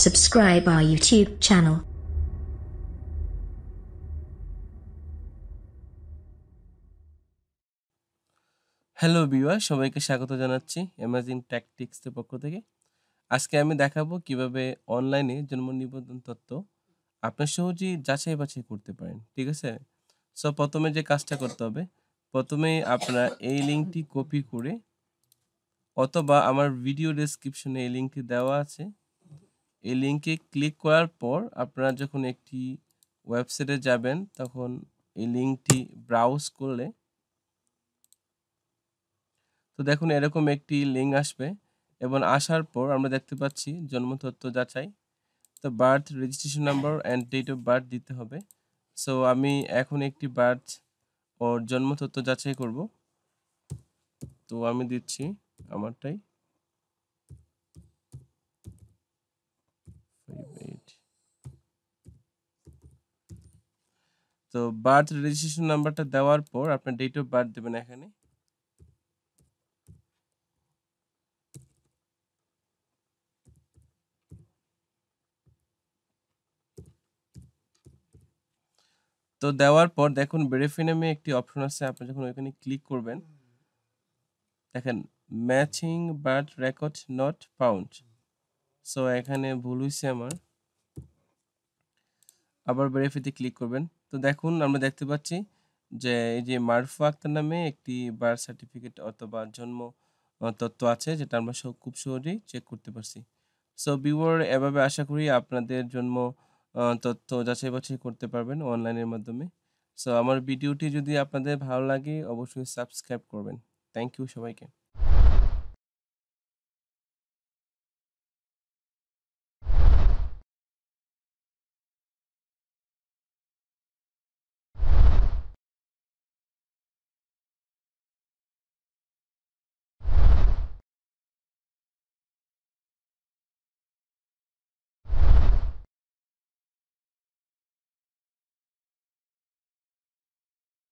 subscribe our YouTube channel. Hello viewer, সবাইকে স্বাগত জানাচ্ছি অ্যামাজিং ট্যাকটিক্সের পক্ষ থেকে। আজকে আমি দেখাবো কিভাবে অনলাইনে জন্ম নিবন্ধন তথ্য আপনার সহজেই যাচাই বাছাই করতে পারেন। ঠিক আছে? সো প্রথমে যে কাজটা করতে হবে, প্রথমেই আপনার এই লিঙ্কটি কপি করে অথবা আমার ভিডিও ডেসক্রিপশনে এই লিঙ্কটি দেওয়া আছে। এই লিঙ্কে ক্লিক করার পর আপনারা যখন একটি ওয়েবসাইটে যাবেন, তখন এই লিঙ্কটি ব্রাউজ করলে তো দেখুন এরকম একটি লিঙ্ক আসবে এবং আসার পর আমরা দেখতে পাচ্ছি জন্ম তথ্য যাচাই। তো birth registration number and date of birth দিতে হবে। সো আমি এখন একটি বার্থ ওর জন্ম তথ্য যাচাই করব। তো আমি দিচ্ছি আমারটাই 58। তো বার্থ রেজিস্ট্রেশন নাম্বারটা দেওয়ার পর আপনার ডেট অফ বার্থ দেবেন এখানে। তো দেওয়ার পর দেখুন ভেরিফাই নামে একটি অপশন আছে, আপনি যখন ওইখানে ক্লিক করবেন দেখেন matching birth record not found. So এখানে ভুল হয়েছে আমার, আবার ভেরিফাইতে ক্লিক করবেন। তো দেখুন আমরা দেখতে পাচ্ছি যে এই যে মারুফা আক্তার নামে একটি বার্থ সার্টিফিকেট অথবা জন্ম তথ্য আছে, যেটা আমরা খুব সহজেই চেক করতে পারছি। সো ভিউয়ার, এভাবে আশা করি আপনাদের জন্ম তথ্য যাচাই বাছাই করতে পারবেন অনলাইনের মাধ্যমে। সো আমার ভিডিওটি যদি আপনাদের ভালো লাগে অবশ্যই সাবস্ক্রাইব করবেন। থ্যাংক ইউ সবাইকে।